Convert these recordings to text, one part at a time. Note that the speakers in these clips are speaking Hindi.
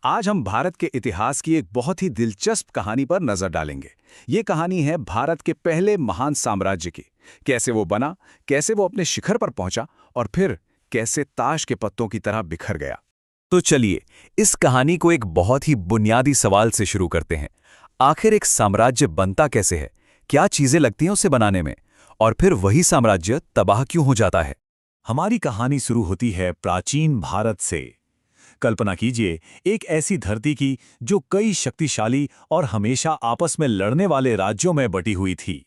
आज हम भारत के इतिहास की एक बहुत ही दिलचस्प कहानी पर नजर डालेंगे। ये कहानी है भारत के पहले महान साम्राज्य की। कैसे वो बना, कैसे वो अपने शिखर पर पहुंचा और फिर कैसे ताश के पत्तों की तरह बिखर गया। तो चलिए इस कहानी को एक बहुत ही बुनियादी सवाल से शुरू करते हैं। आखिर एक साम्राज्य बनता कैसे है? क्या चीजें लगती हैं उसे बनाने में? और फिर वही साम्राज्य तबाह क्यों हो जाता है? हमारी कहानी शुरू होती है प्राचीन भारत से। कल्पना कीजिए एक ऐसी धरती की जो कई शक्तिशाली और हमेशा आपस में लड़ने वाले राज्यों में बटी हुई थी।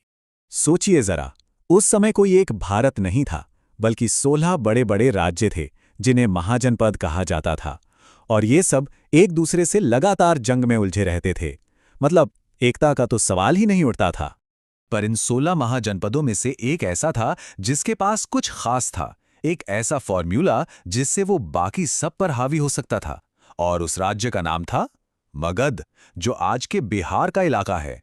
सोचिए जरा, उस समय कोई एक भारत नहीं था, बल्कि 16 बड़े बड़े राज्य थे जिन्हें महाजनपद कहा जाता था। और ये सब एक दूसरे से लगातार जंग में उलझे रहते थे। मतलब एकता का तो सवाल ही नहीं उठता था। पर इन 16 महाजनपदों में से एक ऐसा था जिसके पास कुछ खास था, एक ऐसा फॉर्मूला जिससे वो बाकी सब पर हावी हो सकता था। और उस राज्य का नाम था मगध, जो आज के बिहार का इलाका है।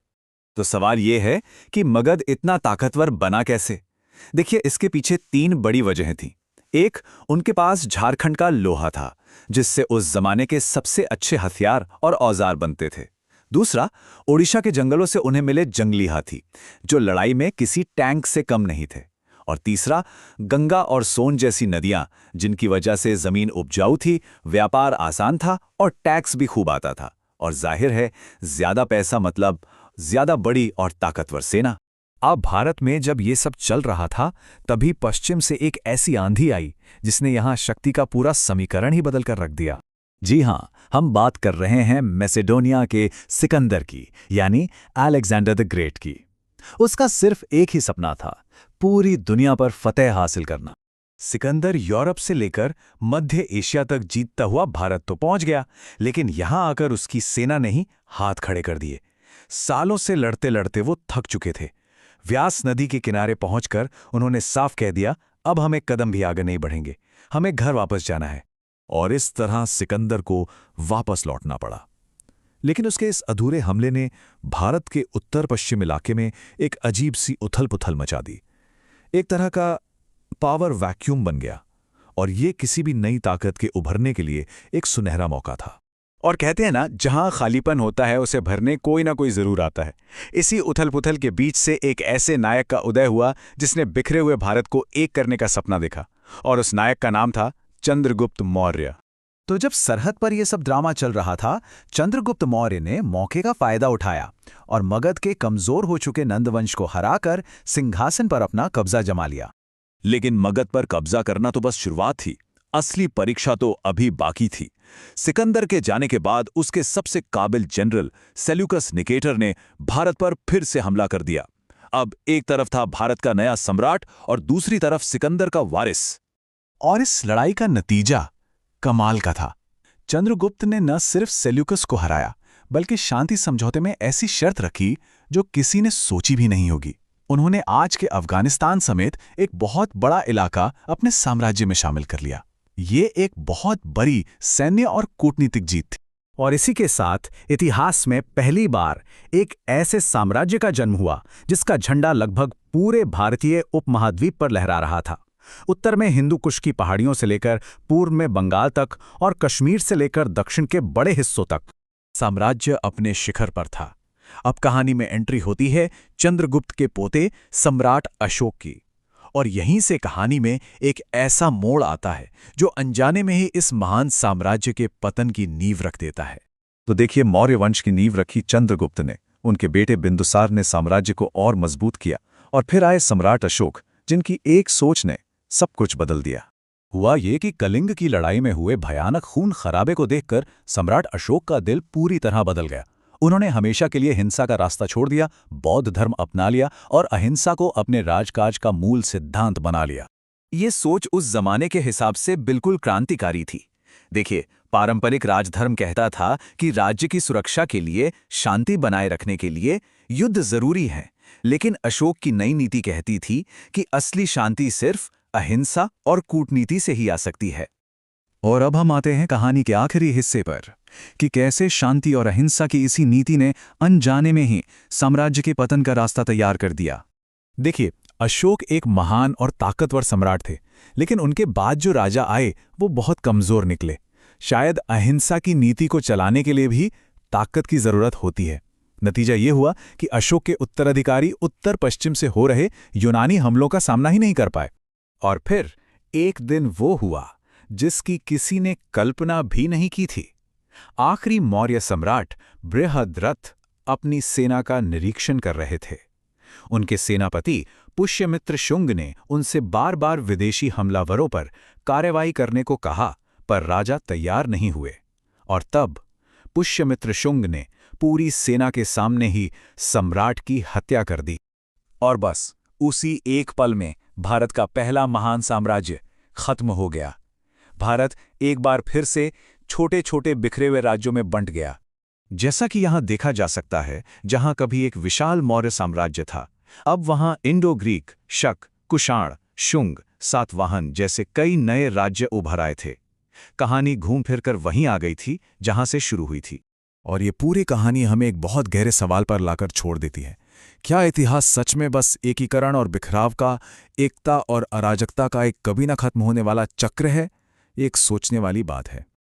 तो सवाल ये है कि मगध इतना ताकतवर बना कैसे? देखिए, इसके पीछे 3 बड़ी वजहें थीं। एक, उनके पास झारखंड का लोहा था, जिससे उस जमाने के सबसे अच्छे हथियार और औजार बनते थे। दूसरा, ओडिशा के जंगलों से उन्हें मिले जंगली हाथी, जो लड़ाई में किसी टैंक से कम नहीं थे। और तीसरा, गंगा और सोन जैसी नदियां, जिनकी वजह से जमीन उपजाऊ थी, व्यापार आसान था और टैक्स भी खूब आता था। और जाहिर है, ज्यादा पैसा मतलब ज्यादा बड़ी और ताकतवर सेना। अब भारत में जब ये सब चल रहा था, तभी पश्चिम से एक ऐसी आंधी आई जिसने यहाँ शक्ति का पूरा समीकरण ही बदल कर रख दिया। जी हाँ, हम बात कर रहे हैं मैसेडोनिया के सिकंदर की, यानी अलेक्जेंडर द ग्रेट की। उसका सिर्फ एक ही सपना था, पूरी दुनिया पर फतेह हासिल करना। सिकंदर यूरोप से लेकर मध्य एशिया तक जीतता हुआ भारत तो पहुंच गया, लेकिन यहां आकर उसकी सेना ने ही हाथ खड़े कर दिए। सालों से लड़ते लड़ते वो थक चुके थे। व्यास नदी के किनारे पहुंचकर उन्होंने साफ कह दिया, अब हम एक कदम भी आगे नहीं बढ़ेंगे, हमें घर वापस जाना है। और इस तरह सिकंदर को वापस लौटना पड़ा। लेकिन उसके इस अधूरे हमले ने भारत के उत्तर पश्चिम इलाके में एक अजीब सी उथल-पुथल मचा दी। एक तरह का पावर वैक्यूम बन गया, और ये किसी भी नई ताकत के उभरने के लिए एक सुनहरा मौका था। और कहते हैं ना, जहां खालीपन होता है उसे भरने कोई ना कोई जरूर आता है। इसी उथल-पुथल के बीच से एक ऐसे नायक का उदय हुआ जिसने बिखरे हुए भारत को एक करने का सपना देखा, और उस नायक का नाम था चंद्रगुप्त मौर्य। तो जब सरहद पर यह सब ड्रामा चल रहा था, चंद्रगुप्त मौर्य ने मौके का फायदा उठाया और मगध के कमजोर हो चुके नंदवंश को हराकर सिंहासन पर अपना कब्जा जमा लिया। लेकिन मगध पर कब्जा करना तो बस शुरुआत थी, असली परीक्षा तो अभी बाकी थी। सिकंदर के जाने के बाद उसके सबसे काबिल जनरल सेल्यूकस निकेटर ने भारत पर फिर से हमला कर दिया। अब एक तरफ था भारत का नया सम्राट और दूसरी तरफ सिकंदर का वारिस। और इस लड़ाई का नतीजा कमाल का था। चंद्रगुप्त ने न सिर्फ सेल्यूकस को हराया, बल्कि शांति समझौते में ऐसी शर्त रखी जो किसी ने सोची भी नहीं होगी। उन्होंने आज के अफगानिस्तान समेत एक बहुत बड़ा इलाका अपने साम्राज्य में शामिल कर लिया। ये एक बहुत बड़ी सैन्य और कूटनीतिक जीत थी। और इसी के साथ इतिहास में पहली बार एक ऐसे साम्राज्य का जन्म हुआ जिसका झंडा लगभग पूरे भारतीय उपमहाद्वीप पर लहरा रहा था। उत्तर में हिंदू कुश की पहाड़ियों से लेकर पूर्व में बंगाल तक और कश्मीर से लेकर दक्षिण के बड़े हिस्सों तक साम्राज्य अपने शिखर पर था। अब कहानी में एंट्री होती है चंद्रगुप्त के पोते सम्राट अशोक की, और यहीं से कहानी में एक ऐसा मोड़ आता है जो अनजाने में ही इस महान साम्राज्य के पतन की नींव रख देता है। तो देखिए, मौर्य वंश की नींव रखी चंद्रगुप्त ने, उनके बेटे बिंदुसार ने साम्राज्य को और मजबूत किया, और फिर आए सम्राट अशोक, जिनकी एक सोच ने सब कुछ बदल दिया। हुआ ये कि कलिंग की लड़ाई में हुए भयानक खून खराबे को देखकर सम्राट अशोक का दिल पूरी तरह बदल गया। उन्होंने हमेशा के लिए हिंसा का रास्ता छोड़ दिया, बौद्ध धर्म अपना लिया और अहिंसा को अपने राजकाज का मूल सिद्धांत बना लिया। ये सोच उस जमाने के हिसाब से बिल्कुल क्रांतिकारी थी। देखिए, पारंपरिक राजधर्म कहता था कि राज्य की सुरक्षा के लिए, शांति बनाए रखने के लिए युद्ध जरूरी है, लेकिन अशोक की नई नीति कहती थी कि असली शांति सिर्फ अहिंसा और कूटनीति से ही आ सकती है। और अब हम आते हैं कहानी के आखिरी हिस्से पर, कि कैसे शांति और अहिंसा की इसी नीति ने अनजाने में ही साम्राज्य के पतन का रास्ता तैयार कर दिया। देखिए, अशोक एक महान और ताकतवर सम्राट थे, लेकिन उनके बाद जो राजा आए वो बहुत कमजोर निकले। शायद अहिंसा की नीति को चलाने के लिए भी ताकत की जरूरत होती है। नतीजा ये हुआ कि अशोक के उत्तराधिकारी उत्तर पश्चिम से हो रहे यूनानी हमलों का सामना ही नहीं कर पाए। और फिर एक दिन वो हुआ जिसकी किसी ने कल्पना भी नहीं की थी। आखिरी मौर्य सम्राट बृहद्रथ अपनी सेना का निरीक्षण कर रहे थे। उनके सेनापति पुष्यमित्र शुंग ने उनसे बार बार विदेशी हमलावरों पर कार्रवाई करने को कहा, पर राजा तैयार नहीं हुए। और तब पुष्यमित्र शुंग ने पूरी सेना के सामने ही सम्राट की हत्या कर दी। और बस उसी एक पल में भारत का पहला महान साम्राज्य खत्म हो गया। भारत एक बार फिर से छोटे छोटे बिखरे हुए राज्यों में बंट गया। जैसा कि यहाँ देखा जा सकता है, जहाँ कभी एक विशाल मौर्य साम्राज्य था, अब वहाँ इंडो ग्रीक, शक, कुषाण, शुंग, सातवाहन जैसे कई नए राज्य उभर आए थे। कहानी घूम फिरकर वहीं आ गई थी जहाँ से शुरू हुई थी। और ये पूरी कहानी हमें एक बहुत गहरे सवाल पर लाकर छोड़ देती है। क्या इतिहास सच में बस एकीकरण और बिखराव का, एकता और अराजकता का एक कभी न खत्म होने वाला चक्र है? एक सोचने वाली बात है।